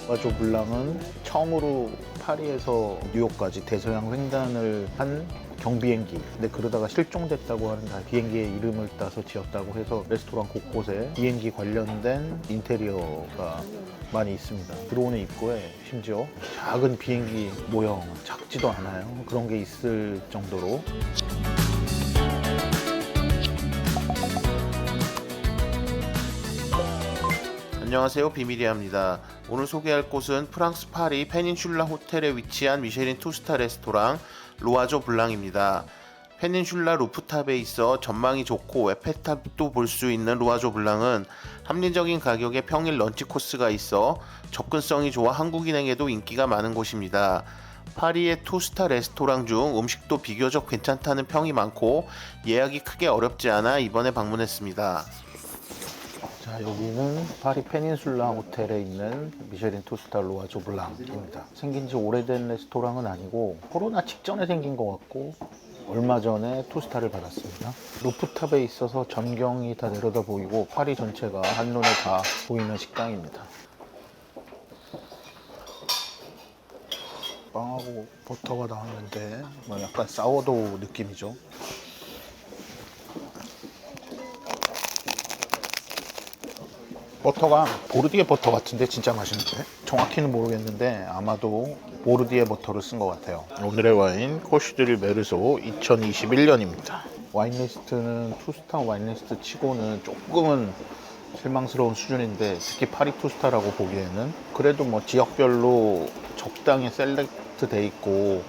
루아조 블랑은 처음으로 파리에서 뉴욕까지 대서양 횡단을 한 경비행기. 근데 그러다가 실종됐다고 하는 비행기의 이름을 따서 지었다고 해서 레스토랑 곳곳에 비행기 관련된 인테리어가 많이 있습니다. 들어오는 입구에 심지어 작은 비행기 모형, 작지도 않아요. 그런 게 있을 정도로. 안녕하세요, 비밀이야입니다. 오늘 소개할 곳은 프랑스 파리 페닌슐라 호텔에 위치한 미쉐린 투스타 레스토랑 루아조 블랑입니다. 페닌슐라 루프탑에 있어 전망이 좋고 에펠탑도 볼 수 있는 루아조 블랑은 합리적인 가격에 평일 런치 코스가 있어 접근성이 좋아 한국인에게도 인기가 많은 곳입니다. 파리의 투스타 레스토랑 중 음식도 비교적 괜찮다는 평이 많고 예약이 크게 어렵지 않아 이번에 방문했습니다. 자, 여기는 파리 페닌슐라 호텔에 있는 미쉐린 투스타 루아조 블랑입니다. 생긴 지 오래된 레스토랑은 아니고 코로나 직전에 생긴 것 같고 얼마 전에 투스타를 받았습니다. 루프탑에 있어서 전경이 다 내려다 보이고 파리 전체가 한눈에 다 보이는 식당입니다. 빵하고 버터가 나왔는데 뭐 약간 사워도우 느낌이죠. 버터가 보르디에 버터 같은데 진짜 맛있는데? 정확히는 모르겠는데 아마도 보르디에 버터를 쓴 것 같아요. 오늘의 와인 코시드릴 메르소 2021년입니다. 와인 리스트는 투스타 와인 리스트 치고는 조금은 실망스러운 수준인데 특히 파리 투스타라고 보기에는 그래도 뭐 지역별로 적당히 셀렉트 돼 있고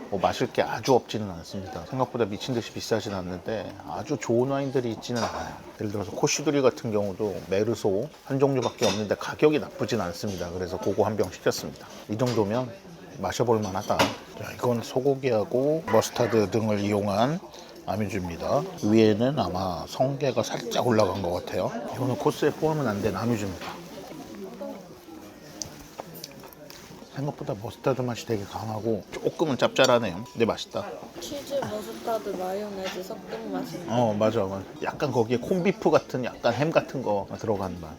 뭐 마실 게 아주 없지는 않습니다. 생각보다 미친 듯이 비싸진 않는데 아주 좋은 와인들이 있지는 않아요. 예를 들어서 코시두리 같은 경우도 메르소 한 종류밖에 없는데 가격이 나쁘진 않습니다. 그래서 그거 한 병 시켰습니다. 이 정도면 마셔볼 만하다. 자, 이건 소고기하고 머스타드 등을 이용한 아뮤즈입니다. 위에는 아마 성게가 살짝 올라간 것 같아요. 이거는 코스에 포함은 안 된 아뮤즈입니다. 생각보다 머스타드 맛이 되게 강하고 조금은 짭짤하네요. 근데 맛있다. 치즈, 머스타드, 마요네즈 섞은 맛이. 맞아. 약간 거기에 콘비프 같은 약간 햄 같은 거 들어간 맛.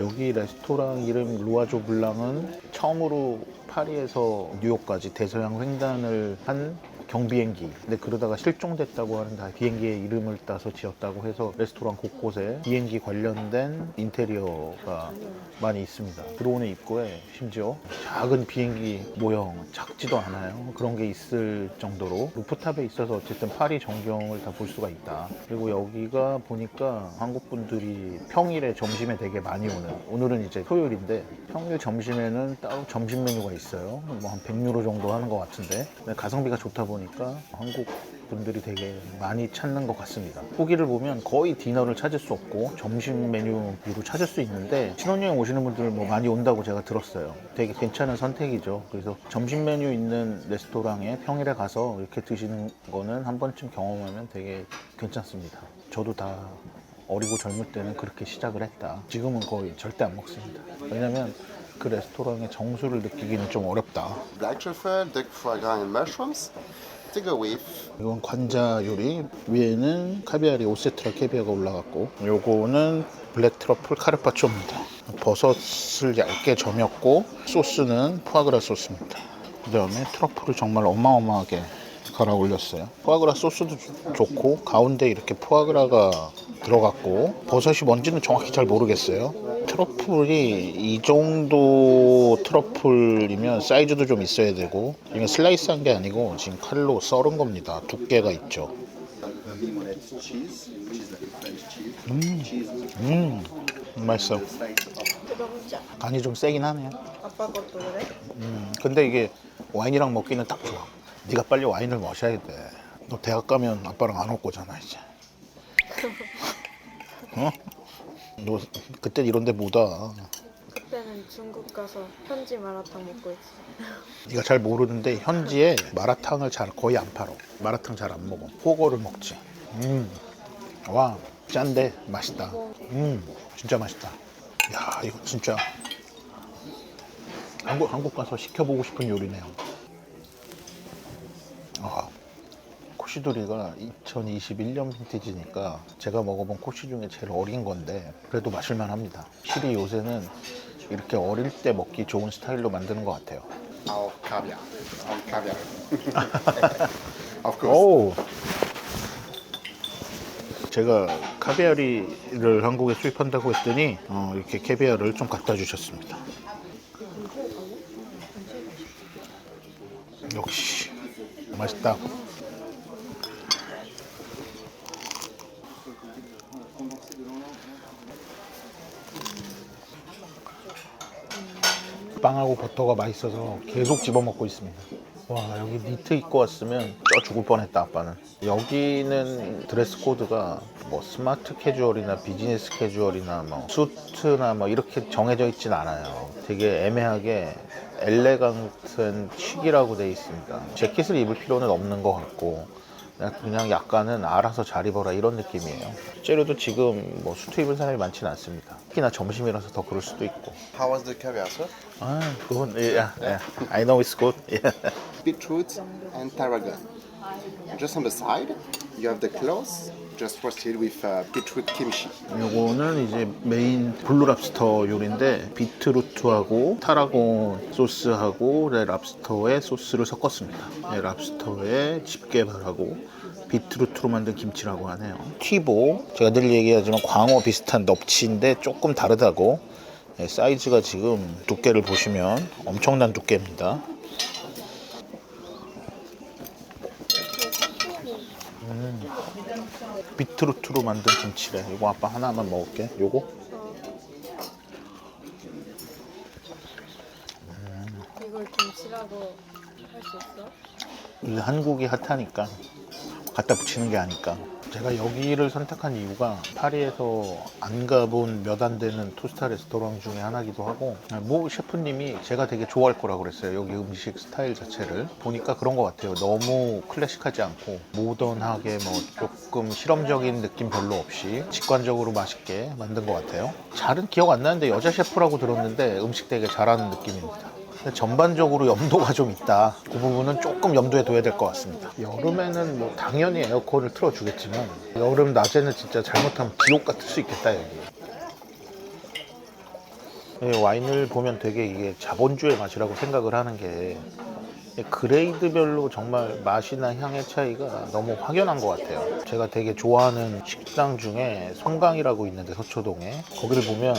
여기 레스토랑 이름 루아조 블랑은 처음으로 파리에서 뉴욕까지 대서양 횡단을 한 경비행기. 근데 그러다가 실종됐다고 하는 비행기의 이름을 따서 지었다고 해서 레스토랑 곳곳에 비행기 관련된 인테리어가 많이 있습니다. 들어오는 입구에 심지어 작은 비행기 모형, 작지도 않아요. 그런 게 있을 정도로 루프탑에 있어서 어쨌든 파리 전경을 다 볼 수가 있다. 그리고 여기가 보니까 한국 분들이 평일에 점심에 되게 많이 오늘은 이제 토요일인데 평일 점심에는 따로 점심 메뉴가 있어요. 뭐 한 100유로 정도 하는 것 같은데 가성비가 좋다 보니까 한국 분들이 되게 많이 찾는 것 같습니다. 후기를 보면 거의 디너를 찾을 수 없고 점심 메뉴로 찾을 수 있는데 신혼여행 오시는 분들 뭐 많이 온다고 제가 들었어요. 되게 괜찮은 선택이죠. 그래서 점심 메뉴 있는 레스토랑에 평일에 가서 이렇게 드시는 거는 한 번쯤 경험하면 되게 괜찮습니다. 저도 다 어리고 젊을 때는 그렇게 시작을 했다. 지금은 거의 절대 안 먹습니다. 왜냐면 그 레스토랑의 정수를 느끼기는 좀 어렵다. Black truffle, duck foie gras and mushrooms. Take a whiff. 이건 관자 요리. 위에는 카비아리 오세트라 캐비아가 올라갔고 요거는 블랙 트러플 카르파초입니다. 버섯을 얇게 저몄고 소스는 푸아그라 소스입니다. 그 다음에 트러플을 정말 어마어마하게 갈아 올렸어요. 푸아그라 소스도 좋고 가운데 이렇게 푸아그라가 들어갔고 버섯이 뭔지는 정확히 잘 모르겠어요. 트러플이 이 정도 트러플이면 사이즈도 좀 있어야 되고 이건 슬라이스한 게 아니고 지금 칼로 썰은 겁니다. 두께가 있죠. 맛있어. 뜨겁지 않아? 간이 좀 세긴 하네. 아빠 것도 그래? 근데 이게 와인이랑 먹기는 딱 좋아. 네가 빨리 와인을 마셔야 돼. 너 대학 가면 아빠랑 안 올 거잖아 이제. 어? 너 그때 이런 데 못 와. 그때는 중국 가서 현지 마라탕 먹고 있어. 네가 잘 모르는데 현지에 마라탕을 거의 안 팔어. 마라탕 잘 안 먹어. 호거를 먹지. 와, 짠데 맛있다. 진짜 맛있다. 야, 이거 진짜 한국 가서 시켜보고 싶은 요리네요. 코시도리가 2021년 빈티지니까 제가 먹어본 코시 중에 제일 어린 건데 그래도 마실만 합니다. 확실히 요새는 이렇게 어릴 때 먹기 좋은 스타일로 만드는 것 같아요. Our caviar. On caviar. Of course. 오. 제가 카비아리를 한국에 수입한다고 했더니 이렇게 캐비아를 좀 갖다 주셨습니다. 역시 맛있다. 빵하고 버터가 맛있어서 계속 집어먹고 있습니다. 와, 여기 니트 입고 왔으면 쪄 죽을 뻔했다 아빠는. 여기는 드레스 코드가 뭐 스마트 캐주얼이나 비즈니스 캐주얼이나 뭐 수트나 뭐 이렇게 정해져 있진 않아요. 되게 애매하게 엘레강트한 칙이라고 되어 있습니다. 재킷을 입을 필요는 없는 것 같고 그냥 약간은 알아서 잘 입어라 이런 느낌이에요. 실제로도 지금 뭐 수트 입은 사람이 많지는 않습니다. 특히나 점심이라서 더 그럴 수도 있고. How was the caviar, sir? 아, 그건 I know it's good. Beetroot and tarragon. Just on the side, you have the cloves, just roasted with beetroot kimchi. 요거는 이제 메인 블루 랍스터 요리인데 비트루트하고 타라곤 소스하고 랍스터의 소스를 섞었습니다. 랍스터에 집게발하고 비트루트로 만든 김치라고 하네요. 튀보, 제가 늘 얘기하지만 광어 비슷한 넙치인데 조금 다르다고. 사이즈가 지금 두께를 보시면 엄청난 두께입니다. 비트루트로 만든 김치래. 이거 아빠 하나만 먹을게. 요거? 이걸 김치라고 할 수 있어? 요새 한국이 핫하니까 갖다 붙이는 게 아니까. 제가 여기를 선택한 이유가 파리에서 안 가본 몇 안 되는 투스타 레스토랑 중에 하나기도 하고, 모 셰프님이 제가 되게 좋아할 거라고 그랬어요. 여기 음식 스타일 자체를 보니까 그런 것 같아요. 너무 클래식하지 않고 모던하게 뭐 조금 실험적인 느낌 별로 없이 직관적으로 맛있게 만든 것 같아요. 잘은 기억 안 나는데 여자 셰프라고 들었는데 음식 되게 잘하는 느낌입니다. 전반적으로 염도가 좀 있다. 그 부분은 조금 염두에 둬야 될 것 같습니다. 여름에는 뭐 당연히 에어컨을 틀어주겠지만 여름 낮에는 진짜 잘못하면 지옥 같을 수 있겠다 여기. 와인을 보면 되게 이게 자본주의 맛이라고 생각을 하는 게 그레이드별로 정말 맛이나 향의 차이가 너무 확연한 것 같아요. 제가 되게 좋아하는 식당 중에 송강이라고 있는데 서초동에 거기를 보면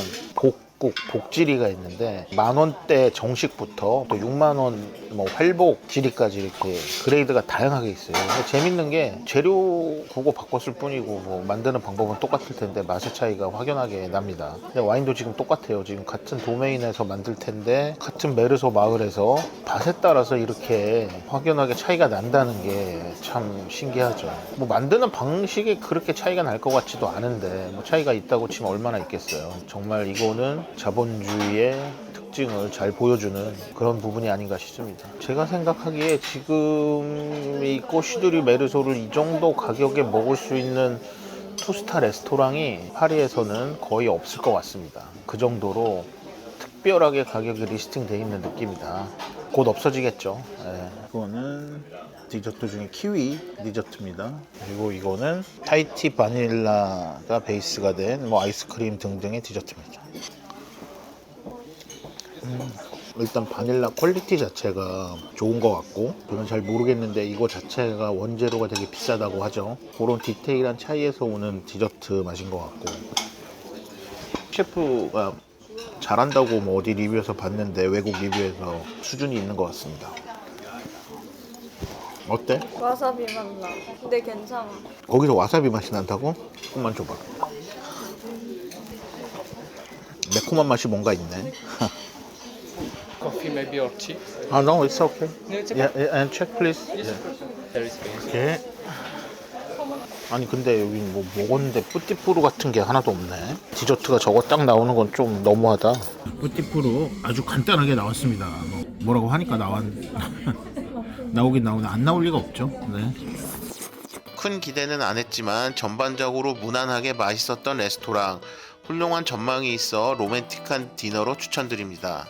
복지리가 있는데 10,000원대 정식부터 또 60,000원 뭐 활복 지리까지 이렇게 그레이드가 다양하게 있어요. 재밌는 게 재료 그거 바꿨을 뿐이고 뭐 만드는 방법은 똑같을 텐데 맛의 차이가 확연하게 납니다. 근데 와인도 지금 똑같아요. 지금 같은 도메인에서 만들 텐데 같은 메르소 마을에서 밭에 따라서 이렇게 확연하게 차이가 난다는 게 참 신기하죠. 뭐 만드는 방식이 그렇게 차이가 날 것 같지도 않은데 뭐 차이가 있다고 치면 얼마나 있겠어요. 정말 이거는 자본주의의 특징을 잘 보여주는 그런 부분이 아닌가 싶습니다. 제가 생각하기에 지금 이 꼬시두리 메르소를 이 정도 가격에 먹을 수 있는 투스타 레스토랑이 파리에서는 거의 없을 것 같습니다. 그 정도로 특별하게 가격이 리스팅되어 있는 느낌이다. 곧 없어지겠죠. 네. 이거는 디저트 중에 키위 디저트입니다. 그리고 이거는 타이티 바닐라가 베이스가 된 뭐 아이스크림 등등의 디저트입니다. 일단 바닐라 퀄리티 자체가 좋은 것 같고, 저는 잘 모르겠는데 이거 자체가 원재료가 되게 비싸다고 하죠. 그런 디테일한 차이에서 오는 디저트 맛인 것 같고, 셰프가 잘한다고 뭐 어디 리뷰에서 봤는데 외국 리뷰에서 수준이 있는 것 같습니다. 어때? 와사비 맛 나. 근데 괜찮아. 거기서 와사비 맛이 난다고? 조금만 줘봐. 매콤한 맛이 뭔가 있네. Coffee maybe or tea? No, it's okay. No, it's okay. Yeah, and check please. There is space. 예. 아니 근데 여기 뭐 먹었는데 뿌띠뿌루 같은 게 하나도 없네. 디저트가 저거 딱 나오는 건 좀 너무하다. 뿌띠뿌루 아주 간단하게 나왔습니다. 뭐라고 하니까 나오긴 나오는데 안 나올 리가 없죠. 네. 큰 기대는 안 했지만 전반적으로 무난하게 맛있었던 레스토랑, 훌륭한 전망이 있어 로맨틱한 디너로 추천드립니다.